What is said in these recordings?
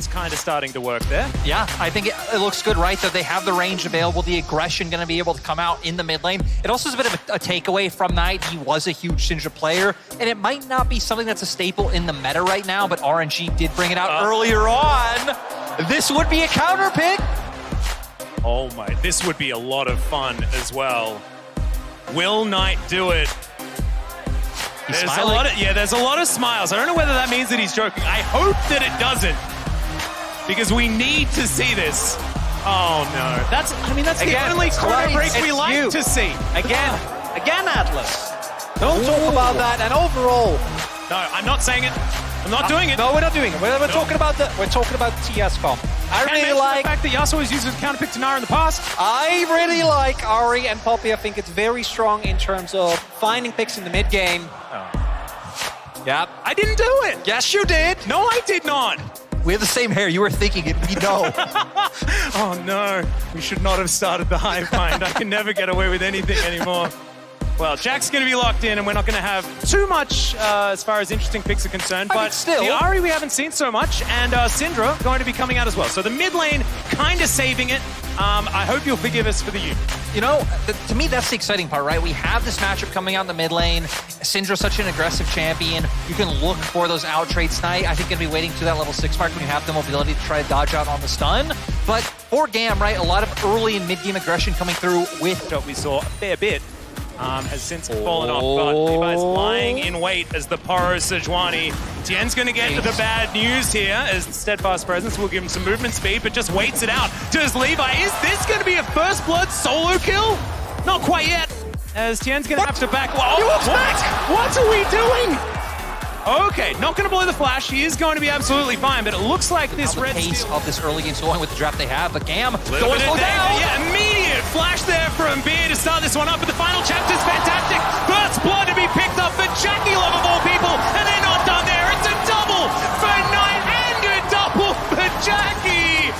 it's kind of starting to work there. Yeah, I think it looks good, right? That they have the range available, the aggression going to be able to come out in the mid lane. It also is a bit of a takeaway from Knight. He was a huge Syndra player, and it might not be something that's a staple in the meta right now, but RNG did bring it out earlier on. This would be a counter pick. Oh my, this would be a lot of fun as well. Will Knight do it? There's a lot of smiles. I don't know whether that means that he's joking. I hope that it doesn't, because we need to see this. Oh no, that's the only corner break we like to see. Again, Atlas. Don't talk about that. And overall, no, I'm not saying it. I'm not doing it. No, we're not doing it. We're talking about the TS comp. I really like the fact that Yasuo has used his counter pick to Nara in the past. I really like Ari and Poppy. I think it's very strong in terms of finding picks in the mid game. Yeah, I didn't do it. Yes, you did. No, I did not. We have the same hair. You were thinking it. We know. Oh no, we should not have started the hive mind. I can never get away with anything anymore. Well, Jack's going to be locked in, and we're not going to have too much as far as interesting picks are concerned. But still, the Ari we haven't seen so much, and Syndra going to be coming out as well. So the mid lane kind of saving it. I hope you'll forgive us for the U. You know, to me, that's the exciting part, right? We have this matchup coming out in the mid lane. Syndra's such an aggressive champion. You can look for those out trades tonight. I think going to be waiting to that level 6 mark when you have the mobility to try to dodge out on the stun. But for GAM, right, a lot of early and mid-game aggression coming through with... What we saw a fair bit. Has since fallen off, but Levi's lying in wait as the Poro Sejuani. Tien's going to get the bad news here as Steadfast Presence will give him some movement speed, but just waits it out. Does Levi, is this going to be a first blood solo kill? Not quite yet, as Tien's going to have to back. He walks back! What are we doing? Okay, not going to blow the flash. He is going to be absolutely fine, but it looks like this red pace of this early game going with the draft they have, but GAM going to slow down. Yeah, immediate flash there from Beer to start this one up, but the final chapter is fantastic. First blood to be picked up for JackeyLove of all people, and they're not done there. It's a double for Knight and a double for Jackie.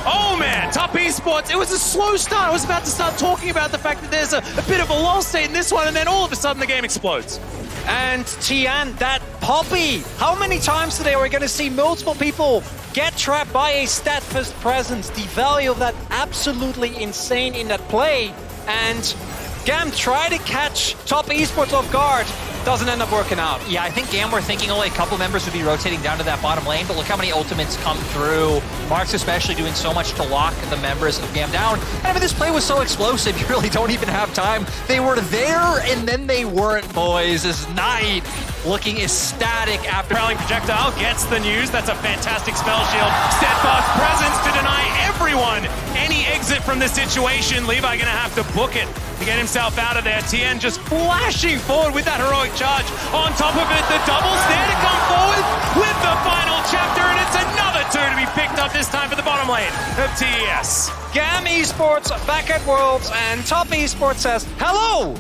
Oh man, Top Esports, it was a slow start. I was about to start talking about the fact that there's a bit of a lull state in this one, and then all of a sudden the game explodes. And Tian, that Poppy, how many times today are we going to see multiple people get trapped by a Steadfast Presence? The value of that absolutely insane in that play. And GAM try to catch Top Esports off guard. Doesn't end up working out. Yeah, I think GAM were thinking only a couple members would be rotating down to that bottom lane, but look how many ultimates come through. Mark's especially doing so much to lock the members of GAM down. And I mean, this play was so explosive, you really don't even have time. They were there, and then they weren't, boys. As Knight looking ecstatic after... Prowling Projectile gets the news. That's a fantastic spell shield. Steadfast Presence to deny everyone any exit from this situation. Levi going to have to book it to get himself out of there. Tien just flashing forward with that heroic charge. On top of it, the doubles there to come forward with the final chapter, and it's another 2 to be picked up this time for the bottom lane of TES. GAM Esports back at Worlds, and Top Esports says, hello,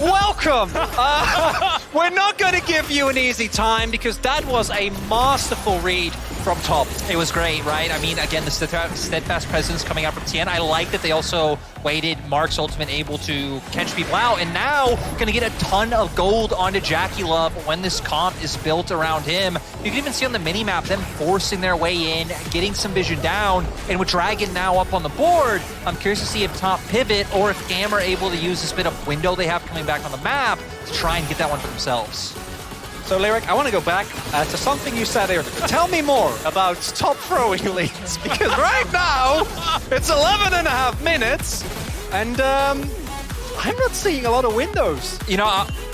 welcome. We're not going to give you an easy time because that was a masterful read from Top. It was great, right? I mean, again, the Steadfast Presence coming out from Tien. I like that they also waited Mark's ultimate able to catch people out, and now going to get a ton of gold onto JackeyLove when this comp is built around him. You can even see on the minimap them forcing their way in, getting some vision down, and with Dragon now up on the board, I'm curious to see if Top pivot or if GAM are able to use this bit of window they have coming back on the map to try and get that one for themselves. So, Lyric, I want to go back to something you said earlier. Tell me more about Top throwing leads, because right now, it's 11.5 minutes, and I'm not seeing a lot of windows. You know,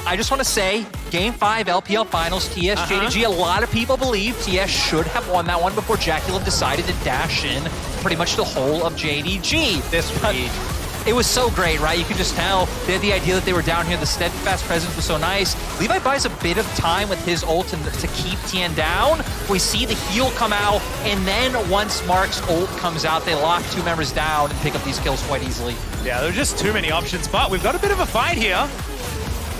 I just want to say, Game 5 LPL Finals, TS JDG, a lot of people believe TS should have won that one before JackeyLove decided to dash in pretty much the whole of JDG. It was so great, right? You could just tell they had the idea that they were down here. The Steadfast Presence was so nice. Levi buys a bit of time with his ult to keep Tien down. We see the heal come out, and then once Mark's ult comes out, they lock 2 members down and pick up these kills quite easily. Yeah, there are just too many options, but we've got a bit of a fight here.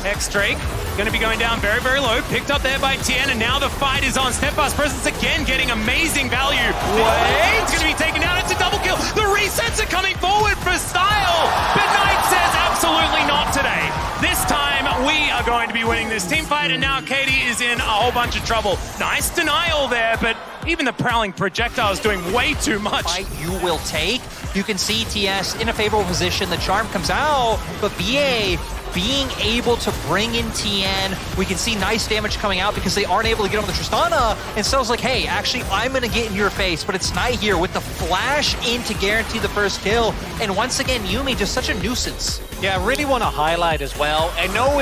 X-Drake going to be going down very, very low. Picked up there by Tien, and now the fight is on. Steadfast Presence again getting amazing value. Wait! It's going to be taken down. It's a double kill. The resets are coming forward for style, but Knight says absolutely not today. This time, we are going to be be winning this team fight, and now Katie is in a whole bunch of trouble. Nice denial there, but even the prowling projectile is doing way too much. Fight you will take. You can see TS in a favorable position. The charm comes out, but BA being able to bring in Tian, we can see nice damage coming out because they aren't able to get on the Tristana. And Cell's like, hey, actually, I'm going to get in your face. But it's Knight here with the flash in to guarantee the first kill. And once again, Yuumi just such a nuisance. Yeah, I really want to highlight as well. I know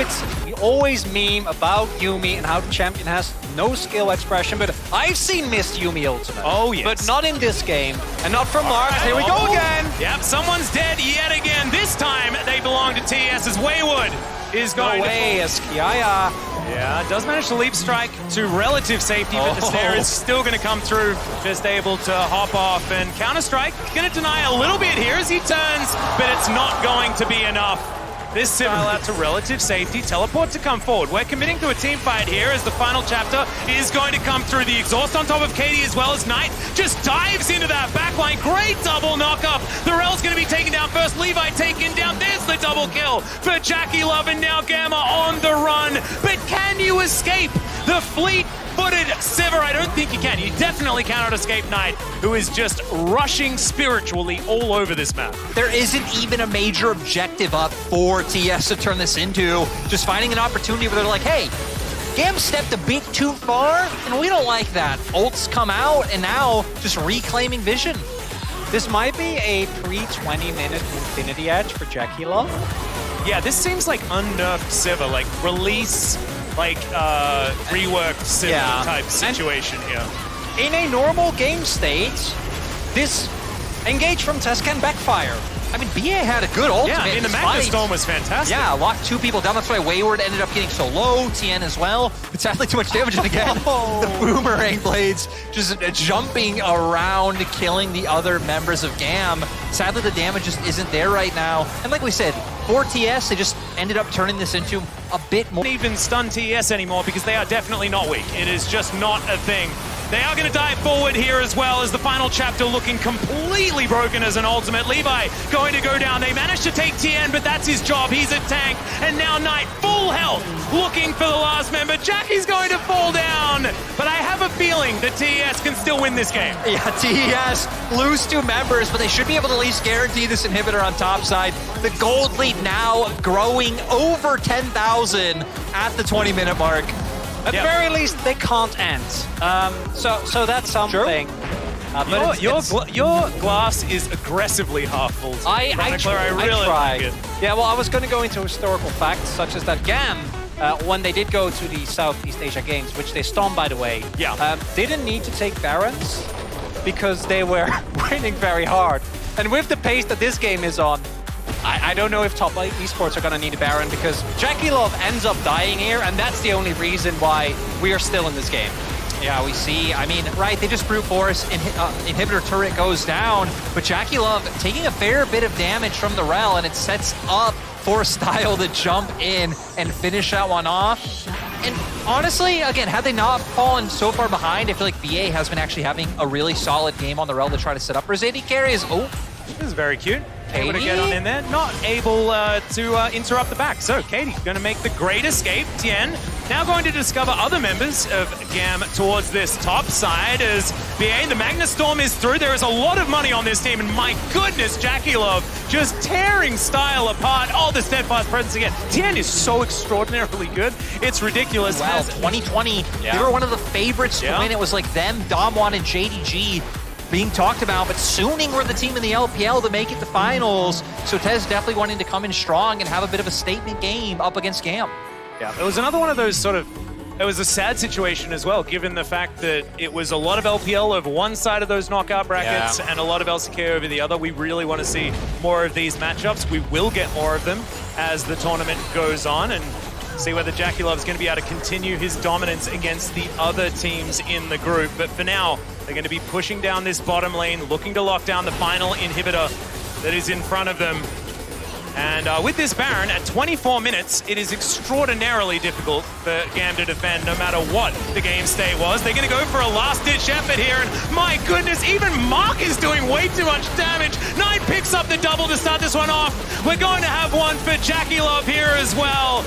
we always meme about Yuumi and how the champion has no skill expression, but I've seen missed Yuumi ultimate. Oh, yes. But not in this game, and not from Mark. Here we go again. Yep, someone's dead yet again. This time, they belong to TS as Wayward is going away as Kiaya. Yeah, does manage to leap strike to relative safety, but the snare is still going to come through. Just able to hop off, and Counter-Strike going to deny a little bit here as he turns, but it's not going to be enough. This Civil out to relative safety, teleport to come forward. We're committing to a team fight here as the final chapter is going to come through. The exhaust on top of Katie as well as Knight just dives into that backline. Great double knock-up. The Rel's going to be taken down first. Levi taken down. There's the double kill for JackeyLove, and now Gamma on the run. But can you escape the fleet-footed Sivir? I don't think you can. You definitely cannot escape Knight, who is just rushing spiritually all over this map. There isn't even a major objective up for TS to turn this into. Just finding an opportunity where they're like, hey, GAM stepped a bit too far, and we don't like that. Ults come out, and now just reclaiming vision. This might be a pre-20-minute Infinity Edge for JackeyLove. Yeah, this seems like unnerfed Sivir, like release, like reworked Sivir type situation here. In a normal game state, this engage from TES can backfire. I mean, BA had a good ultimate. Yeah, I mean, the Magna Storm was fantastic. Yeah, locked two people down. That's why Wayward ended up getting so low. Tian as well. But sadly, too much damage. And again, the Boomerang Blades just jumping around, killing the other members of GAM. Sadly, the damage just isn't there right now. And like we said, for TS, they just ended up turning this into a bit more. Don't even stun TS anymore because they are definitely not weak. It is just not a thing. They are going to dive forward here as well as the final chapter looking completely broken as an ultimate. Levi going to go down. They managed to take Tian, but that's his job. He's a tank. And now Knight, full health, looking for the last member. Jackie's going to fall down. But I have a feeling that TES can still win this game. Yeah, TES lose two members, but they should be able to at least guarantee this inhibitor on top side. The gold lead now growing over 10,000 at the 20-minute mark. At the very least, they can't end. So that's something. But your glass is aggressively half full. I really tried. like it. Yeah, well, I was going to go into historical facts, such as that GAM, when they did go to the Southeast Asia Games, which they stormed, by the way, didn't need to take Barons because they were winning very hard. And with the pace that this game is on, I don't know if top esports are going to need a Baron because JackeyLove ends up dying here, and that's the only reason why we are still in this game. Yeah, we see. I mean, right, they just brute force, inhibitor turret goes down, but JackeyLove taking a fair bit of damage from the Rel, and it sets up for Style to jump in and finish that one off. And honestly, again, had they not fallen so far behind, I feel like BA has been actually having a really solid game on the Rel to try to set up. Rosati carries. Oh, this is very cute. Able to get on in there, not able to interrupt the back. So Katie going to make the great escape. Tian now going to discover other members of GAM towards this top side as BA, the Magna Storm is through. There is a lot of money on this team, and my goodness, JackeyLove just tearing Style apart. Oh, the steadfast presence again. Tian is so extraordinarily good. It's ridiculous. Wow, 2020, they were one of the favorites to win. It was like them, Damwon, and JDG being talked about, but Suning were the team in the LPL to make it to finals. So TES definitely wanting to come in strong and have a bit of a statement game up against GAM. Yeah, it was another one of those sort of, it was a sad situation as well, given the fact that it was a lot of LPL over one side of those knockout brackets and a lot of LCK over the other. We really want to see more of these matchups. We will get more of them as the tournament goes on, and see whether JackeyLove is going to be able to continue his dominance against the other teams in the group. But for now, they're going to be pushing down this bottom lane, looking to lock down the final inhibitor that is in front of them. And with this Baron, at 24 minutes, it is extraordinarily difficult for GAM to defend no matter what the game state was. They're going to go for a last-ditch effort here, and my goodness, even Mark is doing way too much damage. Knight picks up the double to start this one off. We're going to have one for JackeyLove here as well.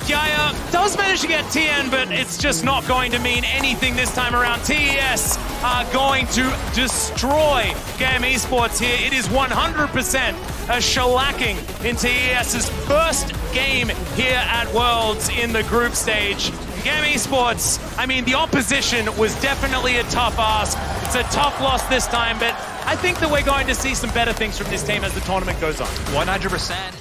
Yaya does manage to get TN, but it's just not going to mean anything this time around. TES are going to destroy GAM Esports here. It is 100% a shellacking in TES's first game here at Worlds in the group stage. GAM Esports, I mean, the opposition was definitely a tough ask. It's a tough loss this time, but I think that we're going to see some better things from this team as the tournament goes on. 100%.